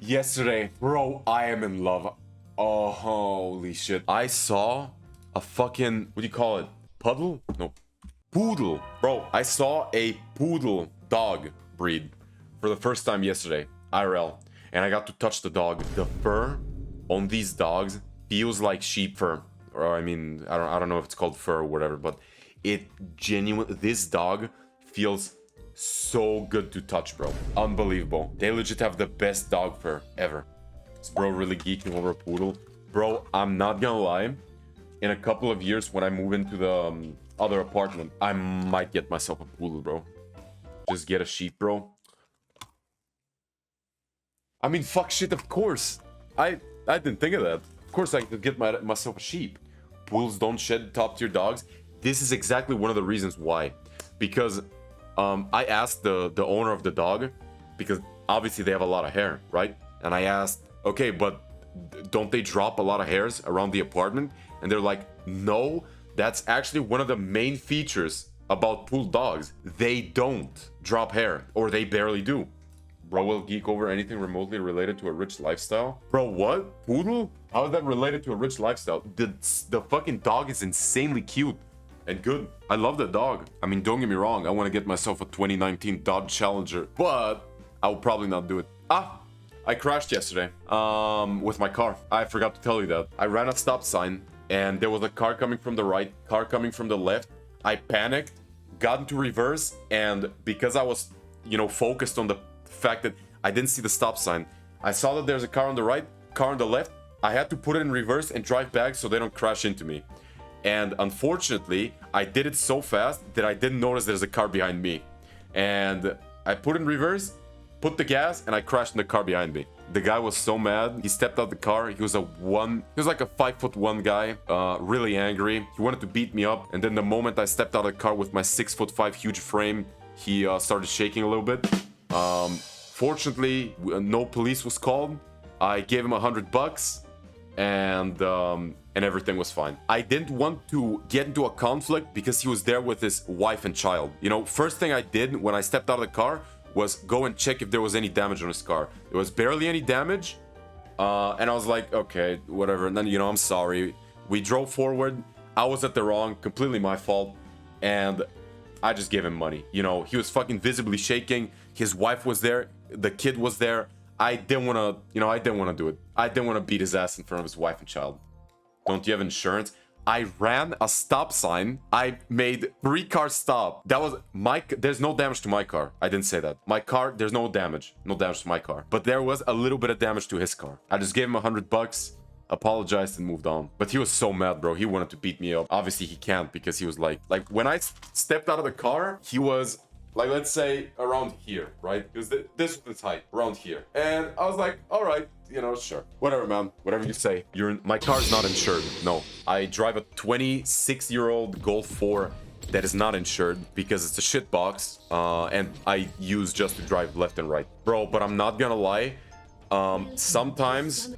Yesterday, bro, I am in love. Oh, holy shit. I saw a fucking, what do you call it? Puddle? No. Poodle. Bro, I saw a poodle dog breed for the first time yesterday, IRL. And I got to touch the dog. The fur on these dogs feels like sheep fur. Or I mean, I don't know if it's called fur or whatever, but it genuinely, this dog feels so good to touch, bro. Unbelievable. They legit have the best dog fur ever. Is bro really geeking over a poodle? Bro, I'm not gonna lie. In a couple of years, when I move into the other apartment, I might get myself a poodle, bro. Just get a sheep, bro. I mean, fuck shit, of course. I didn't think of that. Of course I could get myself a sheep. Poodles don't shed top-tier dogs. This is exactly one of the reasons why. Because I asked the owner of the dog, because obviously they have a lot of hair, right? And I asked, okay, but don't they drop a lot of hairs around the apartment? And they're like, no, that's actually one of the main features about poodle dogs. They don't drop hair, or they barely do. Bro will geek over anything remotely related to a rich lifestyle. Bro, what? Poodle? How is that related to a rich lifestyle? The fucking dog is insanely cute and good. I love the dog. I mean, don't get me wrong. I want to get myself a 2019 Dodge Challenger, but I will probably not do it. I crashed yesterday with my car. I forgot to tell you that. I ran a stop sign and there was a car coming from the right, car coming from the left. I panicked, got into reverse, and because I was, focused on the fact that I didn't see the stop sign, I saw that there's a car on the right, car on the left. I had to put it in reverse and drive back so they don't crash into me. And unfortunately, I did it so fast that I didn't notice there's a car behind me. And I put in reverse, put the gas, and I crashed in the car behind me. The guy was so mad. He stepped out the car. He was like a 5'1" guy, really angry. He wanted to beat me up. And then the moment I stepped out of the car with my 6'5" huge frame, he started shaking a little bit. Fortunately, no police was called. I gave him $100 and everything was fine. I didn't want to get into a conflict because he was there with his wife and child. First thing I did when I stepped out of the car was go and check if there was any damage on his car. There was barely any damage. And I was like, okay, whatever. And then, I'm sorry. We drove forward. I was at the wrong, completely my fault. And I just gave him money. He was fucking visibly shaking. His wife was there. The kid was there. I didn't want to, I didn't want to do it. I didn't want to beat his ass in front of his wife and child. Don't you have insurance? I ran a stop sign. I made 3 cars stop. That was there's no damage to my car. I didn't say that. My car, there's no damage. No damage to my car. But there was a little bit of damage to his car. I just gave him $100, apologized, and moved on. But he was so mad, bro. He wanted to beat me up. Obviously, he can't because he was like when I stepped out of the car, he was like, let's say around here, right? Because this was his height, around here. And I was like, all right, sure. Whatever, man. Whatever you say. My car's not insured. No. I drive a 26-year-old Golf 4 that is not insured because it's a shit box. And I use just to drive left and right. Bro, but I'm not gonna lie. Sometimes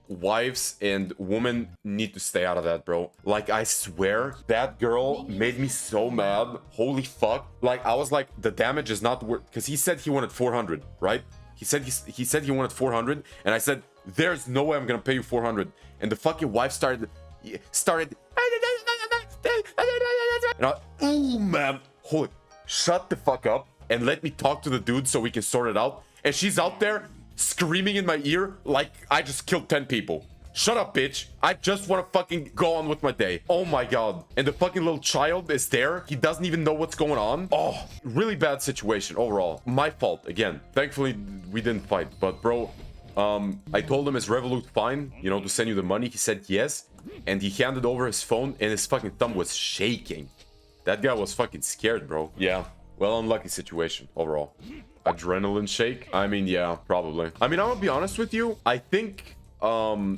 wives and women need to stay out of that, bro. Like, I swear, that girl made me so mad. Holy fuck. Like, I was like, the damage is not worth, because he said he wanted 400, right? He said he wanted 400, and I said, there's no way I'm gonna pay you 400. And the fucking wife started and oh man, holy, shut the fuck up and let me talk to the dude so we can sort it out. And she's out there screaming in my ear like I just killed 10 people. Shut up, bitch. I just want to fucking go on with my day. Oh my god. And the fucking little child is there. He doesn't even know what's going on. Oh, really bad situation overall. My fault again. Thankfully, we didn't fight. But bro, I told him, is Revolut fine, to send you the money? He said yes. And he handed over his phone and his fucking thumb was shaking. That guy was fucking scared, bro. Yeah. Well, unlucky situation overall. Adrenaline shake? I mean, yeah, probably. I mean, I'm gonna be honest with you. I think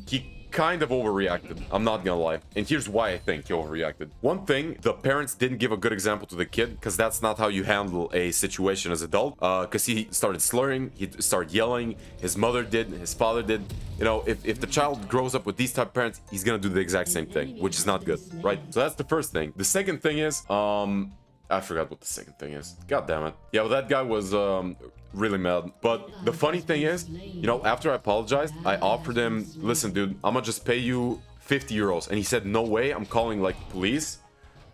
he kind of overreacted. I'm not gonna lie. And here's why I think he overreacted. One thing, the parents didn't give a good example to the kid, because that's not how you handle a situation as adult. Because he started slurring, he started yelling, his mother did, his father did. If the child grows up with these type of parents, he's gonna do the exact same thing, which is not good, right? So that's the first thing. The second thing is, I forgot what the second thing is. God damn it. Yeah, well, that guy was really mad. But the funny thing is, you know, after I apologized, I offered him, listen, dude, I'm gonna just pay you 50 euros. And he said, no way, I'm calling like police.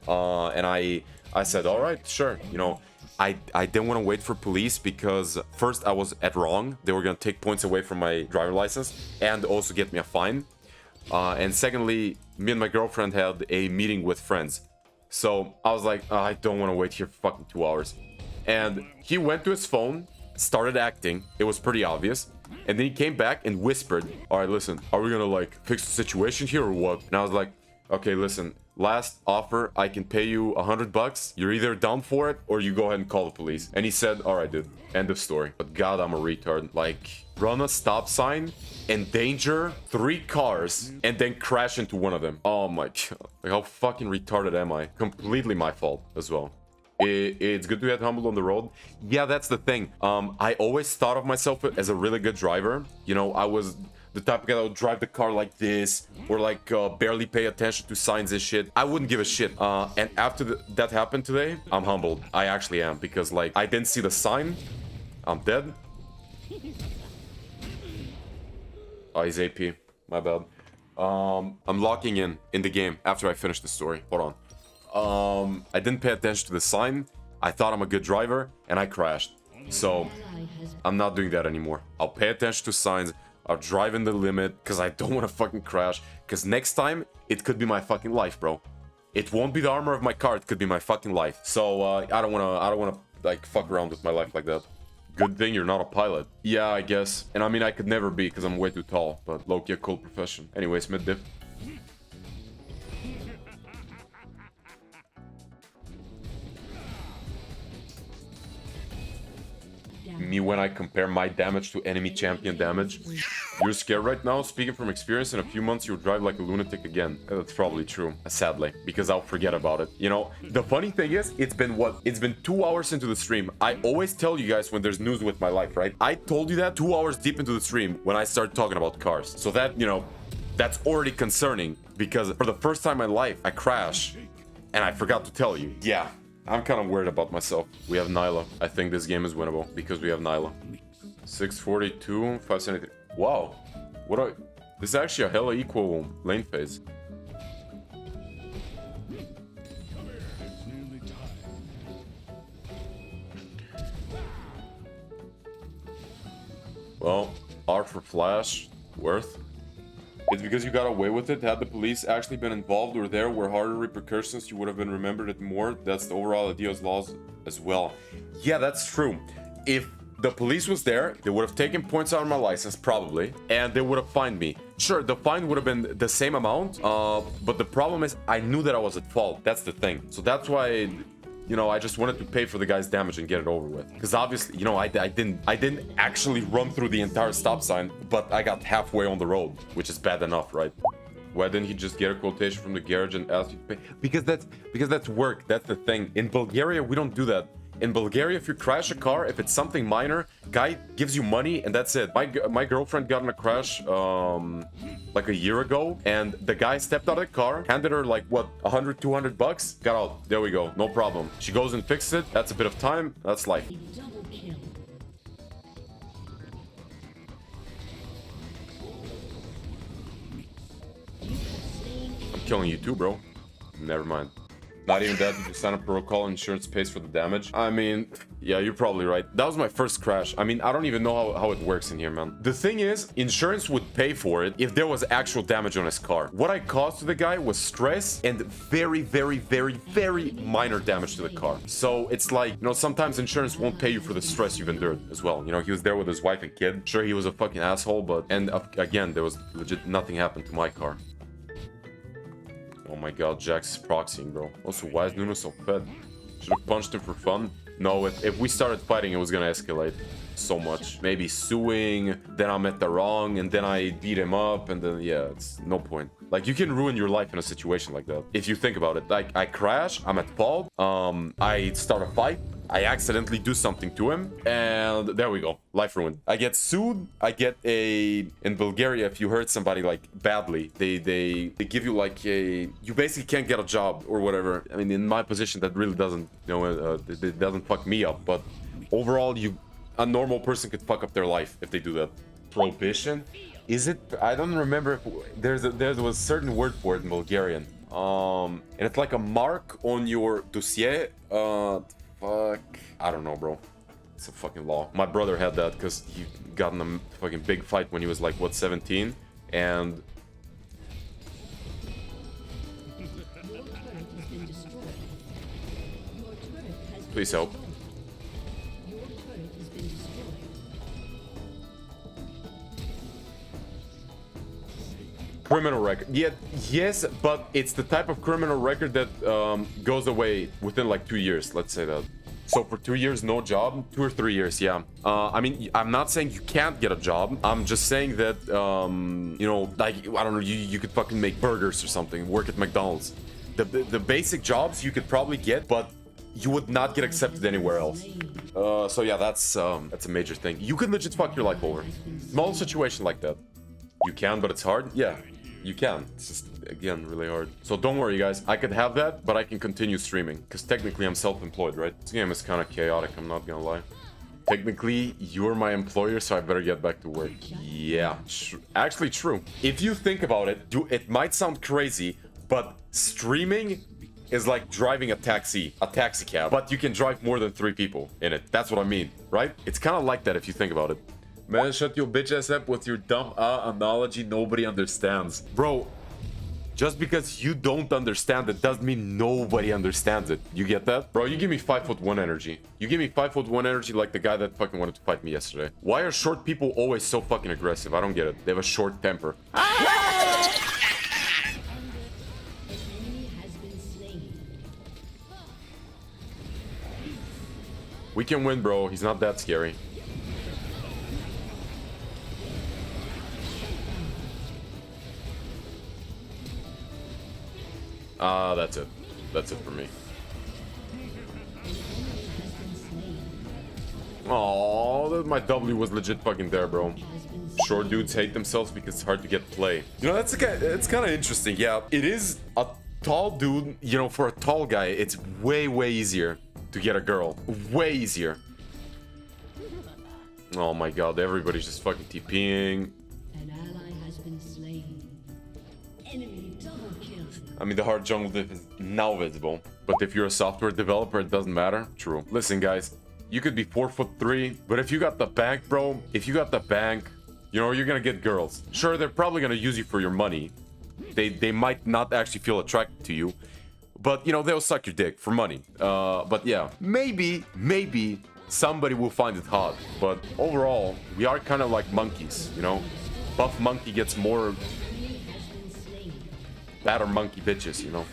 And I said, all right, sure. You know, I didn't want to wait for police because first I was at wrong. They were going to take points away from my driver license and also get me a fine. And secondly, me and my girlfriend had a meeting with friends. So I was like, oh, I don't want to wait here for fucking 2 hours. And he went to his phone, started acting. It was pretty obvious. And then he came back and whispered, all right, listen, are we going to like fix the situation here or what? And I was like, okay, listen, last offer, I can pay you $100. You're either down for it or you go ahead and call the police. And he said, all right, dude, end of story. But God, I'm a retard. Like, run a stop sign, endanger 3 cars, and then crash into one of them. Oh my God. Like, how fucking retarded am I? Completely my fault as well. It's good to get humbled on the road. Yeah, that's the thing. I always thought of myself as a really good driver. You know, I was the type of guy that would drive the car like this, or like barely pay attention to signs and shit. I wouldn't give a shit. And after that happened today, I'm humbled. I actually am, because like I didn't see the sign. I'm dead. Oh, he's AP. My bad. I'm locking in the game after I finish the story. Hold on. I didn't pay attention to the sign. I thought I'm a good driver, and I crashed. So I'm not doing that anymore. I'll pay attention to signs. I'll drive in the limit because I don't want to fucking crash. Because next time, it could be my fucking life, bro. It won't be the armor of my car. It could be my fucking life. So I don't wanna like fuck around with my life like that. Good thing you're not a pilot. Yeah, I guess. And I mean, I could never be because I'm way too tall. But low-key a cool profession. Anyways, mid-diff. Me when I compare my damage to enemy champion damage. You're scared right now? Speaking from experience, in a few months you'll drive like a lunatic again. That's probably true, sadly, because I'll forget about it. You know, the funny thing is, it's been 2 hours into the stream. I always tell you guys when there's news with my life, right? I told you that 2 hours deep into the stream when I started talking about cars. So that, you know, that's already concerning, because for the first time in my life, I crash and I forgot to tell you. Yeah. I'm kind of worried about myself. We have Nyla. I think this game is winnable because we have Nyla. 642, 573. Wow. This is actually a hella equal lane phase. Well, R for Flash, worth. It's because you got away with it. Had the police actually been involved or there were harder repercussions, you would have been remembered it more. That's the overall idea of laws as well. Yeah, that's true. If the police was there, they would have taken points out of my license, probably, and they would have fined me. Sure, the fine would have been the same amount, but the problem is I knew that I was at fault. That's the thing. So that's why, you know, I just wanted to pay for the guy's damage and get it over with. Because obviously, you know, I didn't actually run through the entire stop sign, but I got halfway on the road, which is bad enough, right? Why didn't he just get a quotation from the garage and ask you to pay? Because that's work. That's the thing. In Bulgaria, we don't do that. In Bulgaria, if you crash a car, if it's something minor, guy gives you money and that's it. My girlfriend got in a crash like a year ago, and the guy stepped out of the car, handed her like what, 100, 200 bucks, got out. There we go, no problem. She goes and fixes it. That's a bit of time. That's life. I'm killing you too, bro. Never mind. Not even that, you just sign up for a call, insurance pays for the damage. I mean, yeah, you're probably right. That was my first crash. I mean, I don't even know how it works in here, man. The thing is, insurance would pay for it if there was actual damage on his car. What I caused to the guy was stress and very, very, very, very minor damage to the car. So it's like, you know, sometimes insurance won't pay you for the stress you've endured as well. You know, he was there with his wife and kid. Sure, he was a fucking asshole, but, and again, there was legit nothing happened to my car. Oh my god, Jack's proxying, bro. Also, why is Nuno so fed? Should have punched him for fun. No, if we started fighting, it was gonna escalate so much. Maybe suing, then I'm at the wrong, and then I beat him up, and then, yeah, it's no point. Like, you can ruin your life in a situation like that. If you think about it. Like, I crash, I'm at fault, I start a fight, I accidentally do something to him, and there we go. Life ruined. I get sued. I get a... In Bulgaria, if you hurt somebody, like, badly, they give you, like, a... You basically can't get a job or whatever. I mean, in my position, that really doesn't, you know, it doesn't fuck me up. But overall, you a normal person could fuck up their life if they do that. Prohibition? Is it? I don't remember if there was a certain word for it in Bulgarian. And it's like a mark on your dossier. Fuck. I don't know, bro. It's a fucking law. My brother had that because he got in a fucking big fight when he was like, what, 17? And... Please help. Criminal record. Yeah, yes, but it's the type of criminal record that goes away within like 2 years, let's say that. So for 2 years, no job? 2 or 3 years, yeah. I mean, I'm not saying you can't get a job. I'm just saying that, you know, like, I don't know, you could fucking make burgers or something, work at McDonald's. The basic jobs you could probably get, but you would not get accepted anywhere else. So yeah, that's a major thing. You could legit fuck your life over. Small situation like that. You can, but it's hard? Yeah, you can. It's just, again, really hard. So don't worry, guys. I could have that, but I can continue streaming. Because technically, I'm self-employed, right? This game is kind of chaotic, I'm not gonna lie. Technically, you're my employer, so I better get back to work. Yeah, actually true. If you think about it, it might sound crazy, but streaming is like driving a taxi cab. But you can drive more than 3 people in it. That's what I mean, right? It's kind of like that if you think about it. Man, shut your bitch ass up with your dumb analogy nobody understands. Bro, just because you don't understand it doesn't mean nobody understands it. You get that? Bro, you give me 5'1" energy. You give me 5'1" energy like the guy that fucking wanted to fight me yesterday. Why are short people always so fucking aggressive? I don't get it. They have a short temper. We can win, bro. He's not that scary. That's it. That's it for me. Oh, my W was legit fucking there, bro. Short dudes hate themselves because it's hard to get play. You know, it's kind of interesting. Yeah, it is a tall dude. You know, for a tall guy, it's way easier to get a girl. Way easier. Oh my god, everybody's just fucking TPing. An ally has been slain. Enemy double kill. I mean, the hard jungle diff is now visible. But if you're a software developer, it doesn't matter. True. Listen, guys, you could be 4'3", but if you got the bank, bro, if you got the bank, you know, you're gonna get girls. Sure, they're probably gonna use you for your money. They might not actually feel attracted to you, but, you know, they'll suck your dick for money. But yeah, maybe somebody will find it hot. But overall, we are kind of like monkeys, you know? Buff monkey gets more badder monkey bitches, you know?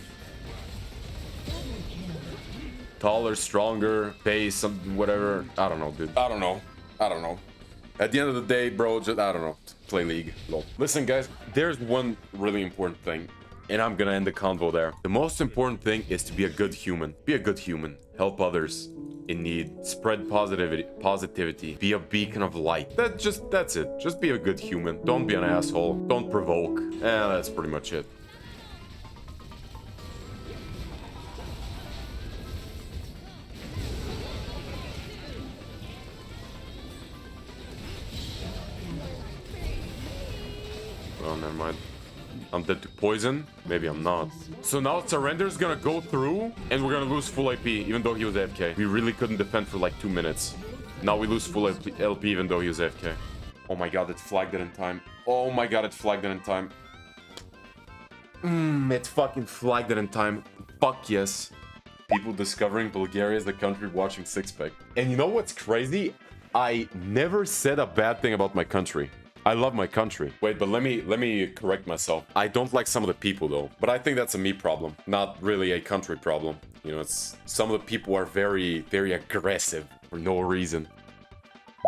Taller, stronger, face, something, whatever. I don't know, dude. I don't know. At the end of the day, bro, just, I don't know. Play League. Lol. Listen, guys, there's one really important thing, and I'm gonna end the convo there. The most important thing is to be a good human. Be a good human. Help others in need. Spread positivity. Be a beacon of light. That's it. Just be a good human. Don't be an asshole. Don't provoke. That's pretty much it. Oh, never mind. I'm dead to poison. Maybe I'm not. So now Surrender's gonna go through and we're gonna lose full AP even though he was AFK. We really couldn't defend for like 2 minutes. Now we lose full LP even though he was AFK. Oh my god, it flagged it in time. Oh my god, it flagged it in time. It fucking flagged it in time. Fuck yes. People discovering Bulgaria is the country watching Sixpack. And you know what's crazy? I never said a bad thing about my country. I love my country. Wait, but let me correct myself. I don't like some of the people though, but I think that's a me problem, not really a country problem. You know, it's some of the people are very aggressive for no reason.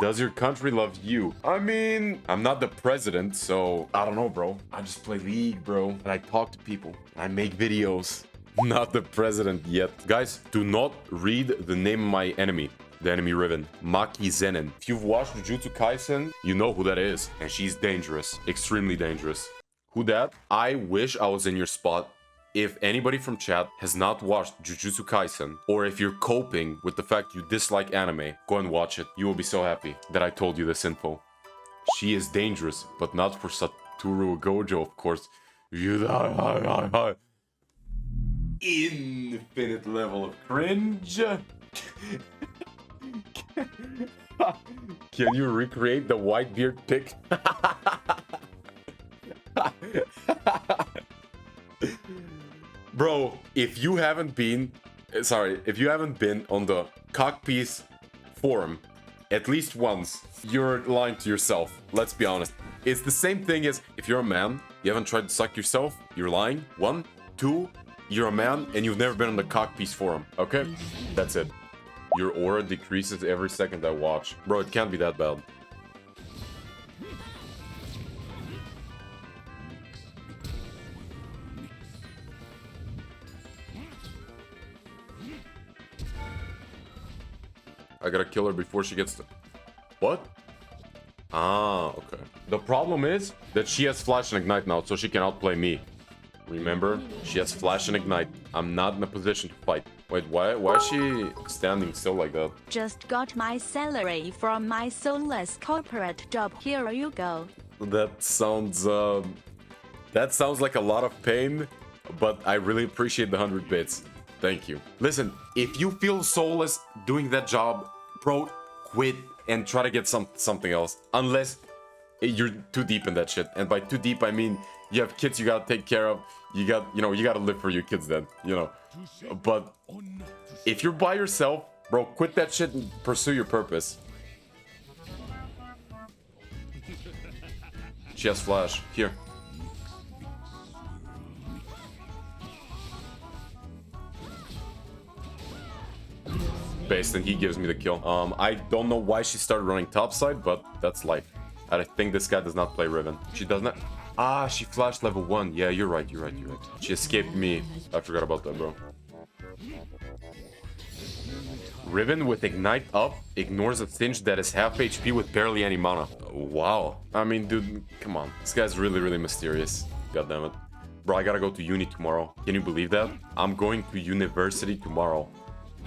Does your country love you? I mean, I'm not the president, so I don't know, bro. I just play League, bro, and I talk to people. I make videos. Not the president yet. Guys, do not read the name of my enemy. The enemy Riven, Maki Zenin. If you've watched Jujutsu Kaisen, you know who that is. And she's dangerous, extremely dangerous. Who that? I wish I was in your spot. if anybody from chat has not watched Jujutsu Kaisen, or if you're coping with the fact you dislike anime, go and watch it. You will be so happy that I told you this info. She is dangerous, but not for Satoru Gojo, of course. Infinite level of cringe. Can you recreate the Whitebeard pic? Bro, if you haven't been on the Cockpiece forum at least once, you're lying to yourself. Let's be honest. It's the same thing as if you're a man, you haven't tried to suck yourself, you're lying. 1, 2, you're a man and you've never been on the Cockpiece forum, okay? That's it. Your aura decreases every second I watch. Bro, it can't be that bad. I gotta kill her before she gets to... What? Ah, okay. The problem is that she has Flash and Ignite now, so she can outplay me. Remember? She has Flash and Ignite. I'm not in a position to fight. Wait, why is she standing still like that? Just got my salary from my soulless corporate job. Here you go. That sounds like a lot of pain, but I really appreciate the 100 bits. Thank you. Listen, if you feel soulless doing that job, bro, quit and try to get something else. Unless you're too deep in that shit. And by too deep, I mean you have kids you gotta take care of. You gotta live for your kids then, But if you're by yourself, bro, quit that shit and pursue your purpose. She has Flash. Here. Based and he gives me the kill. I don't know why she started running topside, but that's life. I think this guy does not play Riven. She does not. Ah, she flashed level 1. Yeah, you're right. She escaped me. I forgot about that, bro. Riven with Ignite up ignores a Singe that is half HP with barely any mana. Wow. I mean, dude, come on. This guy's really, really mysterious. God damn it. Bro, I gotta go to uni tomorrow. Can you believe that? I'm going to university tomorrow.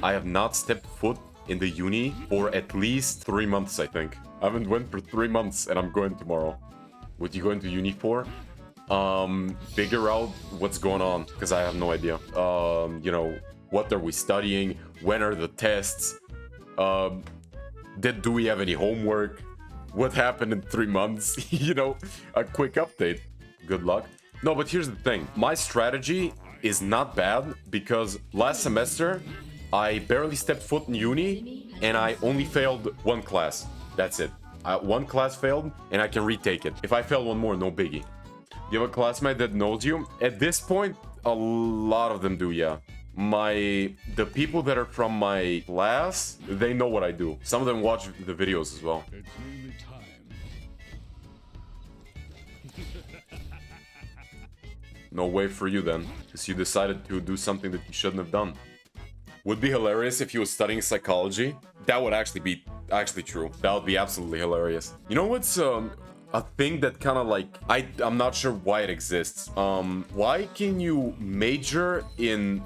I have not stepped foot in the uni for at least 3 months, I think. I haven't went for 3 months and I'm going tomorrow. What you going to uni for? Figure out what's going on, because I have no idea. What are we studying? When are the tests? Do we have any homework? What happened in 3 months? A quick update. Good luck. No, but here's the thing. My strategy is not bad because last semester I barely stepped foot in uni and I only failed 1 class. That's it. 1 class failed and I can retake it. If I fail 1 more, no biggie. You have a classmate that knows you? At this point, a lot of them do, yeah. The people that are from my class, they know what I do. Some of them watch the videos as well. No way for you then, because you decided to do something that you shouldn't have done. Would be hilarious if he was studying psychology. That would actually be true. That would be absolutely hilarious. You know what's a thing that kind of like I'm not sure why it exists. Why can you major in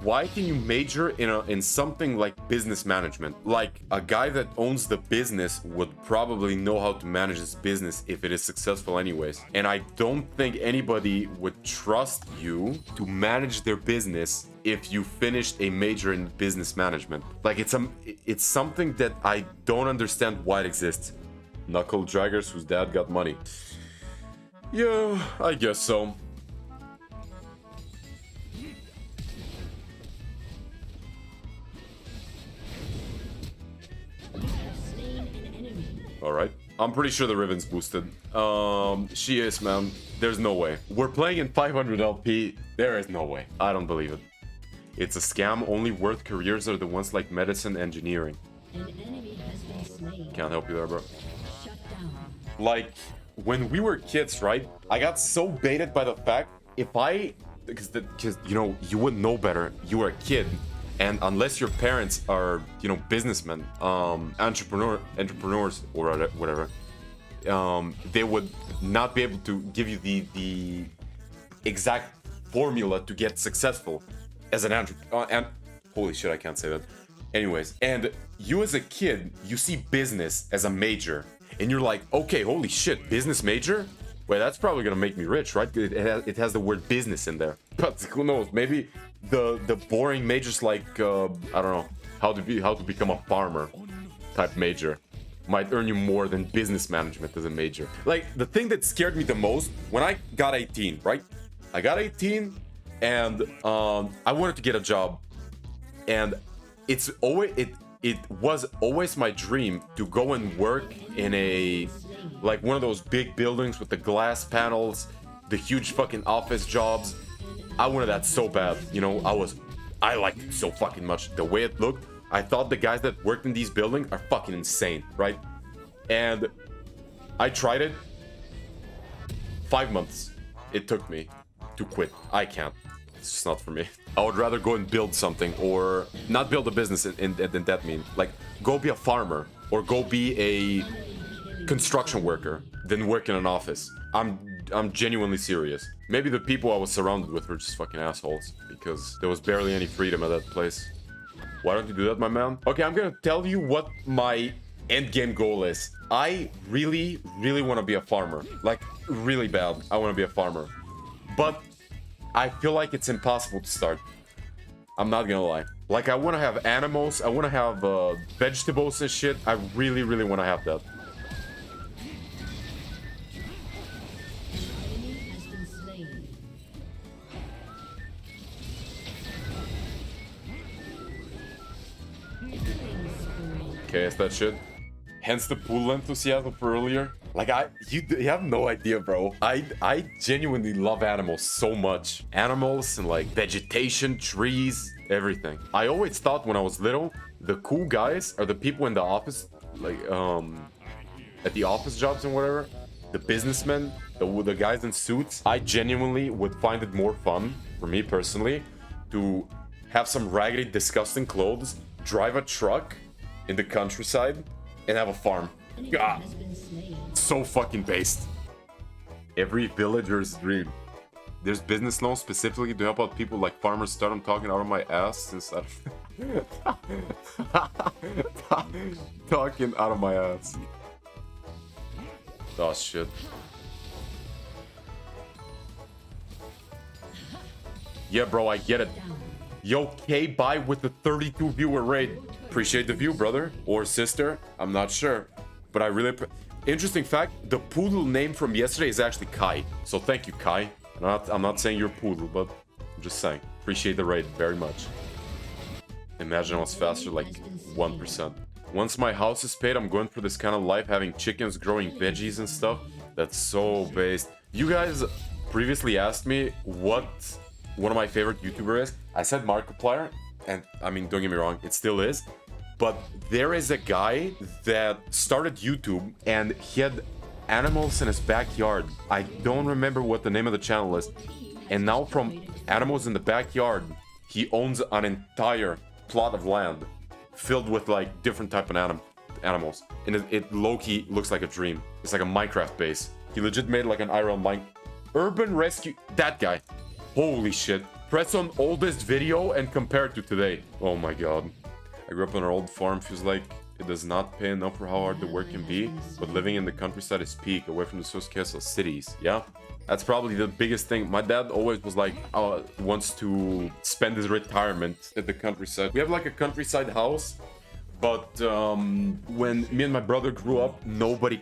something like business management? Like a guy that owns the business would probably know how to manage his business if it is successful anyways. And I don't think anybody would trust you to manage their business if you finished a major in business management. Like it's something that I don't understand why it exists. Knuckle draggers whose dad got money. Yeah, I guess so. Alright. I'm pretty sure the Riven's boosted. She is, man. There's no way. We're playing in 500 LP. There is no way. I don't believe it. It's a scam. Only worth careers are the ones like medicine, engineering. Can't help you there, bro. Like, when we were kids, right? I got so baited by the fact because you wouldn't know better. You were a kid, and unless your parents are businessmen, entrepreneurs or whatever, they would not be able to give you the exact formula to get successful as an entrepreneur. And holy shit, I can't say that. Anyways, and you as a kid, you see business as a major, and you're like, okay, holy shit, business major? Well, that's probably gonna make me rich, right? It has the word business in there. But who knows? Maybe the boring majors like I don't know how to become a farmer type major might earn you more than business management as a major. Like the thing that scared me the most when I got 18, right? I got 18 and I wanted to get a job, and it was always my dream to go and work in a like one of those big buildings with the glass panels, the huge fucking office jobs. I wanted that so bad, you know. I liked it so fucking much. The way it looked, I thought the guys that worked in these buildings are fucking insane, right? And I tried it. 5 months it took me to quit. I can't. It's just not for me. I would rather go and build something, or not build a business in that mean. Like, go be a farmer, or go be a construction worker, than work in an office. I'm genuinely serious. Maybe the people I was surrounded with were just fucking assholes, because there was barely any freedom at that place. Why don't you do that, my man? Okay, I'm gonna tell you what my end game goal is. I really, really want to be a farmer. Like, really bad. I want to be a farmer. But I feel like it's impossible to start. I'm not gonna lie. Like, I want to have animals. I want to have vegetables and shit. I really, really want to have that. Okay, is that shit? Hence the Poodle enthusiasm for earlier. Like, you have no idea, bro. I genuinely love animals so much. Animals and like vegetation, trees, everything. I always thought when I was little, the cool guys are the people in the office, like at the office jobs and whatever. The businessmen, the guys in suits. I genuinely would find it more fun, for me personally, to have some raggedy, disgusting clothes, drive a truck in the countryside, and have a farm. God, so fucking based. Every villager's dream. There's business loans specifically to help out people like farmers. Start. I'm talking out of my ass since I talking out of my ass. Oh shit. Yeah, bro, I get it. Yo, K, bye with the 32 viewer raid. Appreciate the view, brother or sister. I'm not sure, but I really. Interesting fact: the Poodle name from yesterday is actually Kai. So thank you, Kai. I'm not saying you're Poodle, but I'm just saying. Appreciate the raid very much. Imagine I was faster, like 1%. Once my house is paid, I'm going for this kind of life, having chickens, growing veggies and stuff. That's so based. You guys previously asked me what one of my favorite YouTubers is. I said Markiplier, and I mean, don't get me wrong, it still is. But there is a guy that started YouTube and he had animals in his backyard. I don't remember what the name of the channel is. And now from animals in the backyard, he owns an entire plot of land filled with like different type of animals. And it low-key looks like a dream. It's like a Minecraft base. He legit made like an IRL urban rescue. That guy. Holy shit. Press on oldest video and compare it to today. Oh my god. I grew up on an old farm. Feels like it does not pay enough for how hard the work can be, but living in the countryside is peak, away from the Soskesa cities. Yeah, that's probably the biggest thing. My dad always was like, wants to spend his retirement at the countryside. We have like a countryside house, but when me and my brother grew up, nobody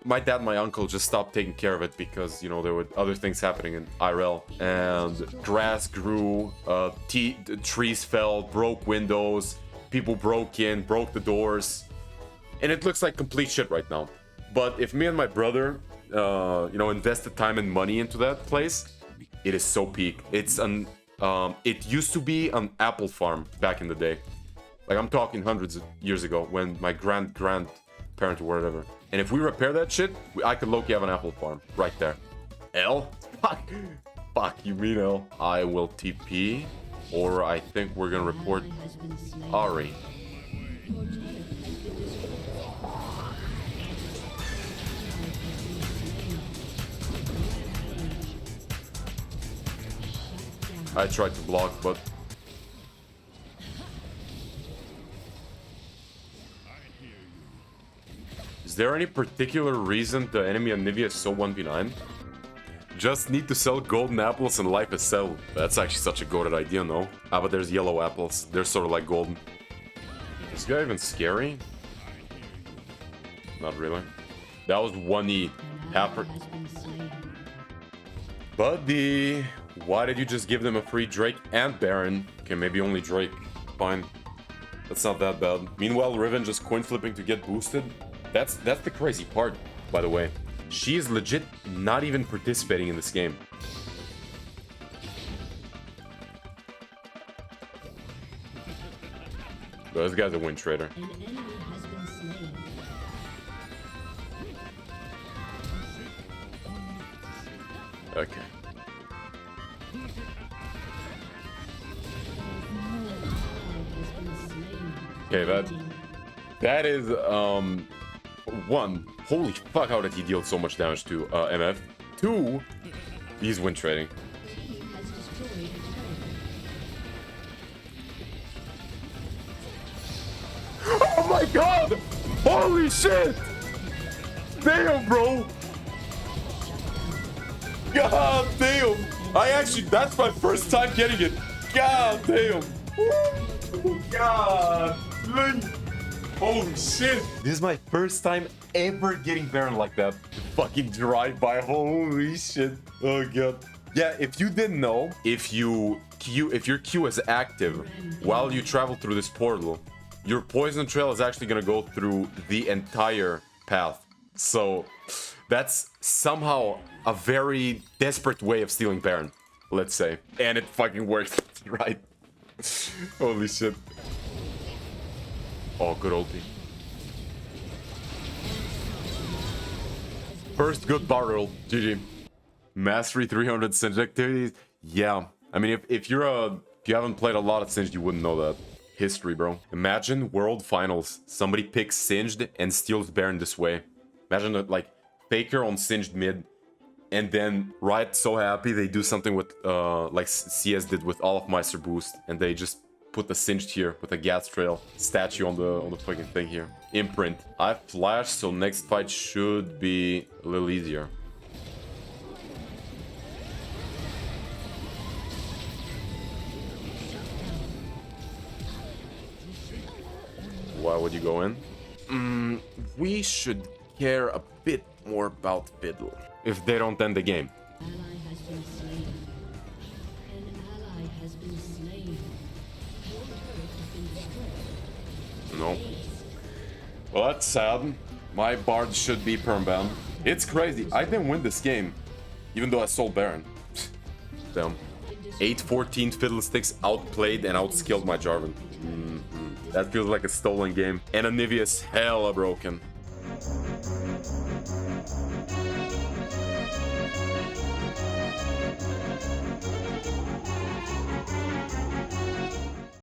my dad and my uncle just stopped taking care of it because, you know, there were other things happening in IRL. And grass grew, trees fell, broke windows, people broke in, broke the doors, and it looks like complete shit right now. But if me and my brother, you know, invested time and money into that place, it is so peak. It's it used to be an apple farm back in the day. Like, I'm talking hundreds of years ago when my grandparent or whatever. And if we repair that shit, I could low-key have an apple farm right there. L? Fuck, you mean L? I will TP. Or I think we're gonna report Ari. I tried to block, but... Is there any particular reason the enemy on Nivea is so 1v9? Just need to sell golden apples and life is settled. That's actually such a goated idea, no? Ah, but there's yellow apples. They're sort of like golden. Is this guy even scary? Not really. That was 1E. Half. Buddy, why did you just give them a free Drake and Baron? Okay, maybe only Drake. Fine. That's not that bad. Meanwhile, Riven just coin flipping to get boosted. That's the crazy part, by the way. She is legit not even participating in this game. Bro, this guy's a win trader. Okay. Okay, that is one, holy fuck, how did he deal so much damage to MF? Two, he's win trading. Oh my god! Holy shit! Damn, bro! God damn! That's my first time getting it. God damn! God! Holy shit! This is my first time ever getting Baron like that. Fucking drive-by, holy shit. Oh god. Yeah, if you didn't know, if your Q is active while you travel through this portal, your poison trail is actually gonna go through the entire path. So, that's somehow a very desperate way of stealing Baron, let's say. And it fucking works, right? Holy shit. Oh, good ulti. First good barrel. GG. Mastery 300 Singed activities. Yeah. I mean, if you haven't played a lot of Singed, you wouldn't know that. History, bro. Imagine World Finals. Somebody picks Singed and steals Baron this way. Imagine that, like, Faker on Singed mid. And then Riot so happy they do something with, like CS did with all of Meister Boost. And they just put the Singed here with a gas trail statue on the fucking thing here. Imprint. I flash, so next fight should be a little easier. Why would you go in? We should care a bit more about Fiddle. If they don't end the game. No. Well, that's sad. My Bard should be perm-bound. It's crazy. I didn't win this game, even though I sold Baron. Damn. 8-14 Fiddlesticks outplayed and outskilled my Jarvan. That feels like a stolen game. And Anivia's hella broken.